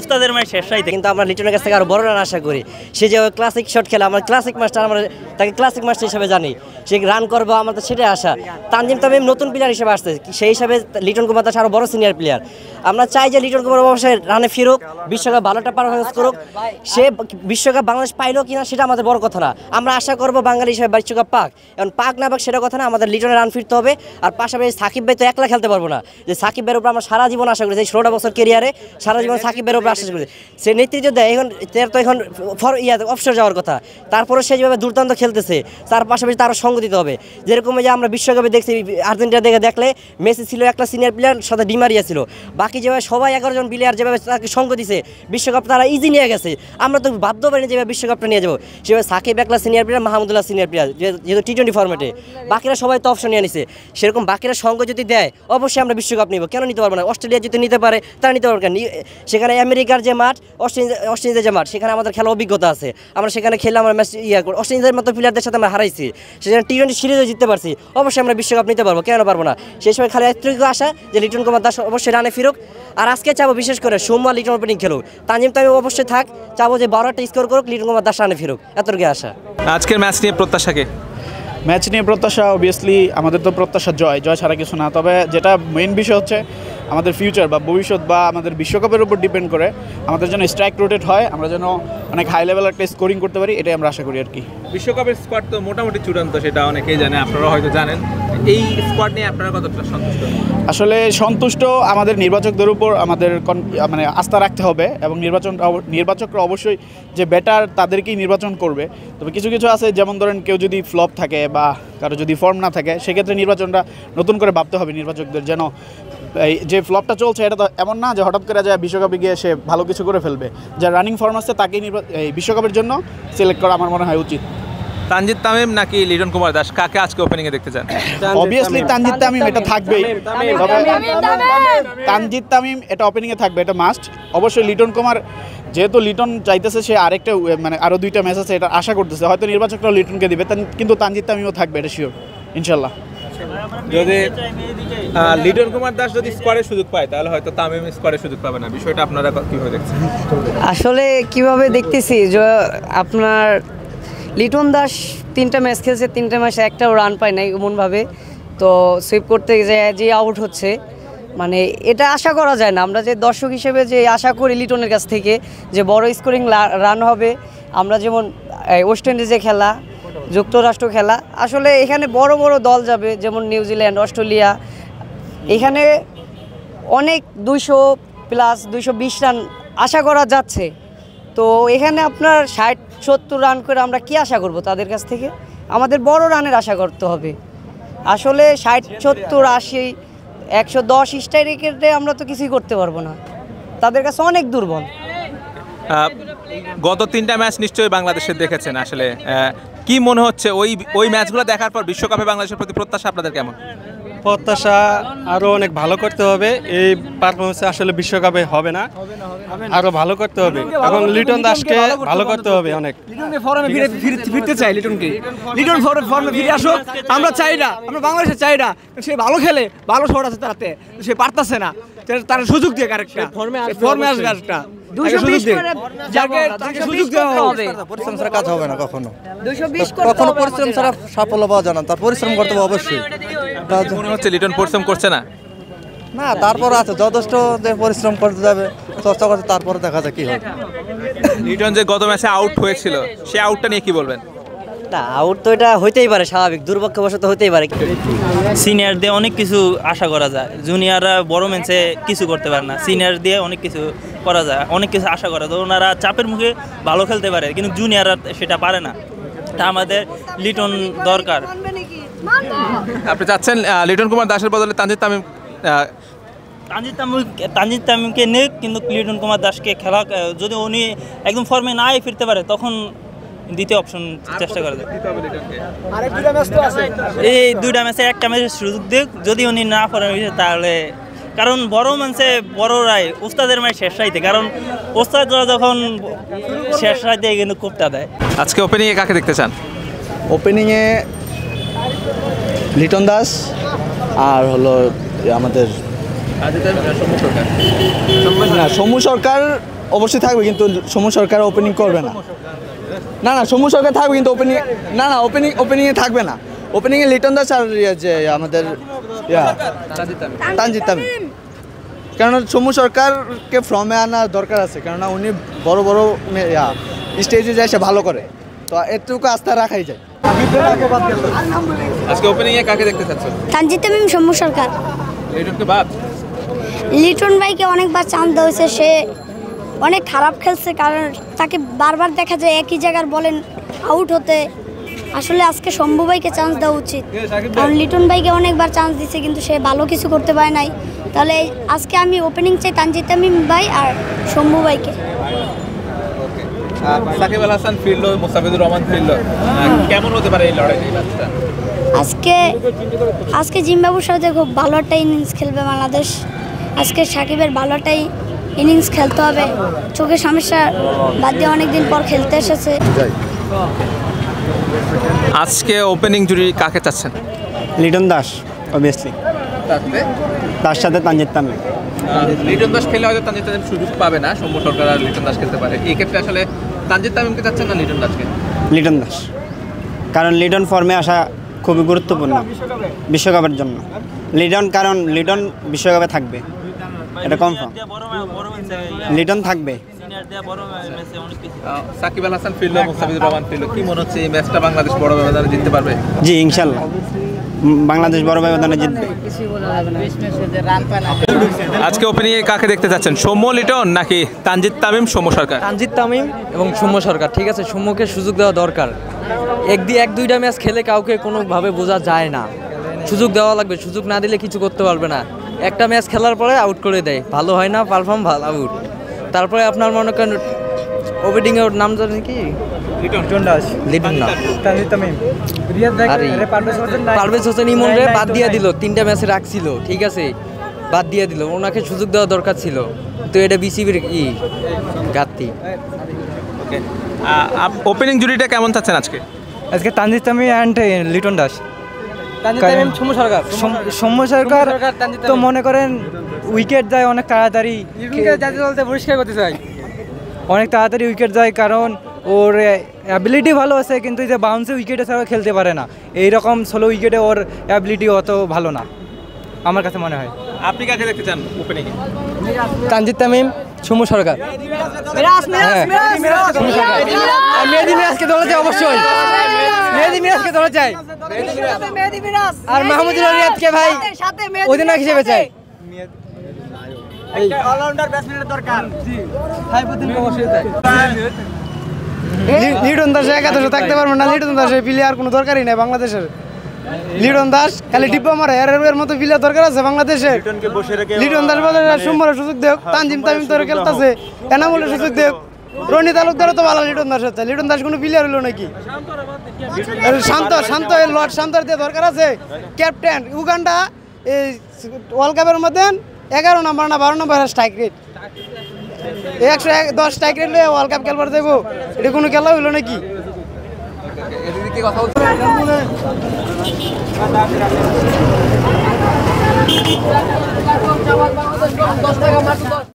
উস্তাদের মায়ের শেষ রাইতে। কিন্তু আমরা লিটনের কাছ থেকে আরও বড় রান আশা করি। সে যে ক্লাসিক শট খেলে, আমার ক্লাসিক মাস্টার, আমরা তাকে ক্লাসিক মাস্টার হিসেবে জানি। সে রান করবো, আমাদের সেটাই আশা। তানজিম তামিম নতুন প্লেয়ার হিসেবে আসছে, সেই হিসাবে লিটন কুমার দাস আরও বড় সিনিয়র প্লেয়ার। আমরা চাই যে লিটন কুমার অবশ্যই রানে ফিরুক, বিশ্বকাপ ভালোটা পারফরমেন্স করুক। সে বিশ্বকাপ বাংলাদেশ পাইলো কিনা সেটা আমাদের বড় কথা না, আমরা আশা করবো বাঙালি হিসেবে বিশ্বকাপ পাক। এখন পাক না পাক সেটা কথা না, আমাদের লিটনের রান ফিরতে হবে। আর পাশাপাশি সাকিব ভাই তো একলা খেলতে পারবো না, যে সাকিব ভাইয়ের উপর আমরা সারা জীবন আশা করি, এই 16টা বছর কেরিয়ারে সারা জীবন সাকিব ভাইয়ের উপর আশা করি। সে নেতৃত্ব দেয়, এখন তো এখন অবসর যাওয়ার কথা, তারপরে সে যেভাবে দুর্দান্ত খেলতেছে, তার পাশাপাশি তারও সঙ্গ দিতে হবে। যেরকম যে আমরা বিশ্বকাপে দেখছি, আর্জেন্টিনা দেখলে মেসি ছিল একটা সিনিয়র প্লেয়ার, সাথে ডিমারিয়া ছিল, বাকি যেভাবে সবাই 11 জন প্লেয়ার যেভাবে তাকে সঙ্গ দিছে, বিশ্বকাপ তারা ইজি নিয়ে গেছে। আমরা তো বাধ্য পারিনি যেভাবে বিশ্বকাপটা নিয়ে যাবো, সেভাবে সাকিব একলা senior player, Mahmudullah senior player, যেহেতু T20 ফর্মেটে বাকিরা সবাই তো অপশন নিয়ে নিছে। সেরকম বাকিরা সঙ্গ যদি দেয় অবশ্যই আমরা বিশ্বকাপ নিব, কেন নিতে পারবো না? অস্ট্রেলিয়া যদি নিতে পারে তারা নিতে পারবে না। সেখানে আমেরিকার যে মাঠ, অস্ট্রেলিয়ার যে মাঠ, সেখানে আমাদের খেলা অভিজ্ঞতা আছে, আমরা সেখানে খেলে আমরা ম্যাচ অস্ট্রেলিয়ার মতো প্লেয়ারদের সাথে আমরা হারাইছি, সেখানে T20 সিরিজও জিততে পারছি। অবশ্যই আমরা বিশ্বকাপ নিতে পারবো, কেন পারবো না? সেই সময় খালি এতটুকু আশা যে লিটন কুমার দাস অবশ্যই রানে ফিরুক। আর আজকে চাবো বিশেষ করে সোমবার লিটন ওপেনিং খেলুক, তানজিম তামিম অবশ্যই থাক, চাবো যে 12টা স্কোর করুক, লিটন কুমার দাস রানে ফিরুক, এতটুকু আশা। আজকের ম্যাচ নিয়ে প্রত্যাশাকে? ম্যাচ নিয়ে প্রত্যাশা অবভিয়াসলি আমাদের তো প্রত্যাশা জয় ছাড়া কিছু না। তবে যেটা মেইন বিষয় হচ্ছে আমাদের ফিউচার বা ভবিষ্যৎ বা আমাদের বিশ্বকাপের উপর ডিপেন্ড করে, আমাদের যেন স্ট্রাইক রোটেট হয়, আমরা যেন অনেক হাই লেভেল একটা স্কোরিং করতে পারি, এটাই আমরা আশা করি আর কি। বিশ্বকাপের স্কোয়াড তো মোটামুটি চূড়ান্ত, সেটা অনেকেই জানে, আপনারা হয়তো জানেন। এই স্কোয়াড নিয়ে আপনারা কতটা সন্তুষ্ট? আসলে সন্তুষ্ট, আমাদের নির্বাচকদের উপর আমাদের মানে আস্থা রাখতে হবে, এবং নির্বাচকরা অবশ্যই যে বেটার তাদেরকেই নির্বাচন করবে। তবে কিছু কিছু আছে, যেমন ধরেন কেউ যদি ফ্লপ থাকে বা কারো যদি ফর্ম না থাকে, সেক্ষেত্রে নির্বাচনটা নতুন করে ভাবতে হবে নির্বাচকদের, যেন এই যে ফ্লপটা চলছে এটা তো এমন না যে হঠাৎ করে যায় বিশ্বকাপে গিয়ে সে ভালো কিছু করে ফেলবে। যার রানিং ফর্ম আছে তাকেই এই বিশ্বকাপের জন্য সিলেক্ট করা আমার মনে হয় উচিত। তানজিদ তামিম নাকি লিটন কুমার দাস, কাকে আজকে ওপেনিংয়ে দেখতে চান? অবভিয়াসলি তানজিদ তামিম, এটা থাকবেই। তানজিদ তামিম এটা ওপেনিংয়ে থাকবে, এটা মাস্ট। অবশ্যই লিটন কুমার, যেহেতু লিটন চাইতেছে সে আরেকটা মানে আরও 2টা ম্যাচ আছে, এটা আশা করতেছে, হয়তো নির্বাচকরাও লিটনকে দিবে, কিন্তু তানজিদ তামিমও থাকবে, এটা শিওর ইনশাল্লাহ। যদি লিটন কুমার দাস যদি স্কোয়াডে সুযোগ পায়, তাহলে হয়তো তামিম স্কোয়াডে সুযোগ পাবে না। বিষয়টা আপনারা কীভাবে দেখছেন? আসলে কিভাবে দেখতেছি যে আপনার লিটন দাস 3টা ম্যাচ খেলছে, 3টা ম্যাচে একটাও রান পায় নাই এমনভাবে, তো সুইপ করতে যে আউট হচ্ছে, মানে এটা আশা করা যায় না। আমরা যে দর্শক হিসেবে যে আশা করি লিটনের কাছ থেকে যে বড় স্কোরিং রান হবে, আমরা যেমন ওয়েস্ট ইন্ডিজে খেলা, যুক্তরাষ্ট্র খেলা, আসলে এখানে বড় বড় দল যাবে, যেমন নিউজিল্যান্ড, অস্ট্রেলিয়া, এখানে অনেক 200+ 220 রান আশা করা যাচ্ছে। তো এখানে আপনার 60-70 রান করে আমরা কি আশা করব তাদের কাছ থেকে? আমাদের বড় রানের আশা করতে হবে। আসলে 60-70-80 110 স্ট্রাইকে আমরা তো কিছুই করতে পারবো না, তাদের কাছে অনেক দুর্বল। গত 3টা ম্যাচ নিশ্চয়ই বাংলাদেশের দেখেছেন, আসলে কি মনে হচ্ছে ওই ম্যাচগুলো দেখার পর বিশ্বকাপে বাংলাদেশের প্রতি প্রত্যাশা আপনাদের কেমন? প্রত্যাশা আরও অনেক ভালো করতে হবে, এই পারফরমেন্সে আসলে বিশ্বকাপে হবে না, আরও ভালো করতে হবে, এবং লিটন দাসকে ভালো করতে হবে অনেক। লিটনের ফর্মে ফিরতে চাই, লিটন ফর্মে ফিরে আসুক, আমরা চাই না, আমরা বাংলাদেশে চাই না, সে ভালো খেলে, ভালো শট আছে তাতে, সে পারতেছে না, তার সুযোগ দিয়ে আরেকটা ফর্মে আসবে, একটা পরিশ্রম ছাড়া কাজ হবে না, কখনো পরিশ্রম ছাড়া সাফল্য পাওয়া যায় না, তার পরিশ্রম করতে হবে অবশ্যই। মনে হচ্ছে লিটন পরিশ্রম করছে না? না, তারপর আছে যথেষ্ট যে পরিশ্রম করতে যাবে, চর্চা করতে, তারপরে দেখা যায় কি হবে। লিটন যে গত ম্যাচে আউট হয়েছিল, সে আউটটা নিয়ে কি বলবেন? না, আউট তো এটা হইতেই পারে, স্বাভাবিক, দুর্ভাগ্যবশত হইতেই পারে। সিনিয়র দিয়ে অনেক কিছু আশা করা যায়, জুনিয়ররা বড় ম্যাচে কিছু করতে পারে না, সিনিয়র দিয়ে অনেক কিছু করা যায়, অনেক কিছু আশা করা যায়। ওনারা চাপের মুখে ভালো খেলতে পারে, কিন্তু জুনিয়ররা সেটা পারে না। তা আমাদের লিটন দরকার। আপনি চাচ্ছেন লিটন কুমার দাসের বদলে তানজিদ তামিমকে নেক, কিন্তু লিটন কুমার দাসকে খেলা, যদি উনি একদম ফর্মে নাই ফিরতে পারে, তখন দ্বিতীয় অপশন চেষ্টা করা যায়। এই 2টা ম্যাচে একটা ম্যাচের সুযোগ দিক, যদি উনি না পারেন তাহলে, কারণ বড় ম্যাচে বড়রাই উস্তাদের মায়ের শেষ রাইতে, কারণ উস্তাদরা যখন শেষ রাইতে কিন্তু কোপটা দেয়। আজকে ওপেনিংয়ে কাকে দেখতে চান? ওপেনিংয়ে লিটন দাস আর হলো আমাদের সমু সরকার অবশ্যই থাকবে, কিন্তু সমু সরকার ওপেনিং করবে না। না না, সমু সরকার থাকবে কিন্তু ওপেনিং, না না, ওপেনিংয়ে থাকবে না। ওপেনিংয়ে লিটন দাস আর যে আমাদের তানজিদ তামিম। কেননা সমু সরকারকে ফর্মে আনা দরকার আছে, কেননা উনি বড় বড় স্টেজে যায়, সে ভালো করে, তো এটুকু আস্থা রাখাই যায়। আজকে ওপেনিং এ কাকে দেখতে চাচ্ছেন? তানজিদ তামিম, সমু সরকার। লিটনকে বাদ? লিটন ভাইকে অনেকবার চান্স দেওয়া হয়েছে, সে অনেক খারাপ খেলছে, কারণ তাকে বারবার দেখা যায় একই জায়গার বলেন আউট হতে। আসলে আজকে শম্ভু ভাইকে চান্স দেওয়া উচিত, কারণ লিটন ভাইকে অনেকবার চান্স দিচ্ছে কিন্তু সে ভালো কিছু করতে পারে নাই। তাহলে আজকে আমি ওপেনিং চাই তানজিদ তামিম ভাই আর শম্ভু ভাইকে। সাকিব আল হাসান ফিরলো, মুস্তাফিজুর রহমান ফিরলো, কেমন হতে পারে এই লড়াই? আজকে জিম্বাবুর সাথে খুব ভালো একটা ইনিংস খেলবে বাংলাদেশ। আজকে সাকিবের ভালো একটা ইনিংস খেলতে হবে, চোখের সমস্যা বাদ দিয়ে অনেকদিন পর খেলতে এসেছে। আজকে ওপেনিং জুড়ি কাকে চাচ্ছেন? লিটন দাস অবভিয়াসলি, তার সাথে তানজিদ তামিম। লিটন দাস খেলে হয়তো তানজিদ তামিম সুযোগ পাবে না, সৌম্য সরকার আর লিটন দাস খেলতে পারে। এই ক্ষেত্রে আসলে তানজিদ তামিমকে চাচ্ছেন না লিটন দাসকে? লিটন দাস, কারণ লিটন ফর্মে আসা খুবই গুরুত্বপূর্ণ বিশ্বকাপের জন্য। কারণ লিটন বিশ্বকাপে থাকবে, এটা কনফার্ম। লিটন থাকবে। সাকিব আল হাসান ফিরলো, মুস্তাফিজুর রহমান ফিরলো, কি মনে হচ্ছে এই ম্যাচটা বাংলাদেশ বড় ব্যবধানে জিততে পারবে? জি ইনশাল্লাহ, বাংলাদেশ বড় ব্যবধানে জিতবে। আজকে ওপেনিং এ কাকে দেখতে চাচ্ছেন? সৌম্য, লিটন নাকি তানজিদ তামিম, সৌম্য সরকার? তানজিদ তামিম এবং সৌম্য সরকার। ঠিক আছে, সৌম্যকে সুযোগ দেওয়া দরকার। এক দুইটা ম্যাচ খেলে কাউকে কোনোভাবে বোঝা যায় না, সুযোগ দেওয়া লাগবে। সুযোগ না দিলে কিছু করতে পারবে না। একটা ম্যাচ খেলার পরে আউট করে দেয়, ভালো হয় না পারফর্ম, ভালো আউট। তারপরে আপনার মনে করেন ওপেনিং এর নাম জানেন কি? লিটন দাস। লিটন না, তানজিদ তামিম। পারভেজ হোসেন ইমন রে বাদ দিয়ে দিল, 3টা ম্যাচে রাখছিল, ঠিক আছে, বাদ দিয়ে দিল। ওনাকে সুযোগ দেওয়া দরকার ছিল, তো এটা বিসিবির ঘাটতি। ওপেনিং জুড়িটা কেমন চাচ্ছেন আজকে? আজকে তানজিদ তামিম অ্যান্ড লিটন দাস। সৌম্য সরকার তো মনে করেন উইকেট যায় অনেক তাড়াতাড়ি, জাতীয় দলতে পরিষ্কার করতে চাই, অনেক তাড়াতাড়ি উইকেট যায়, কারণ ওর অ্যাবিলিটি ভালো আছে, কিন্তু এই যে বাউন্সে উইকেটে ছাড়া খেলতে পারে না। এইরকম 16 উইকেটে ওর অ্যাবিলিটি অত ভালো না আমার কাছে মনে হয়। আপনি কাকে দেখতে চান ওপেনিং এ? তানজিদ তামিম, সৌম্য সরকার। মেহেদী মিরাজকে দলে চাই, অবশ্যই মেহেদী মিরাজকে দলে চাই, আর মাহমুদুল রিয়াদকে ভাই অধিনায়ক হিসেবে চাই। লিটন দাস একাদশে থাকতে পারবে না। লিটন দাসের প্লেয়ার কোনো দরকারই নেই বাংলাদেশের। লিটন দাস খালি ডিব্বা মারে, এর মতো প্লেয়ার দরকার আছে বাংলাদেশের। লিটন দাস বলে সোমবারের সুযোগ দেখ, তানজিম তামিম তোর খেলতেছে, এনামুলের সুযোগ দেখ, রনি তালুকদারও তো ভালো লিটন দাস হচ্ছে। লিটন দাস কোনো প্লেয়ার হলো নাকি? শান্ত লর্ড শান্তর দিয়ে দরকার আছে। ক্যাপ্টেন উগান্ডা এই ওয়ার্ল্ড কাপের মধ্যে 11 নম্বর না 12 নম্বর স্ট্রাইক রেট, 110 স্ট্রাইক রেট লয়ে ওয়ার্ল্ড কাপ খেলবার যাবো, এটা কোনো খেলা হইলো নাকি?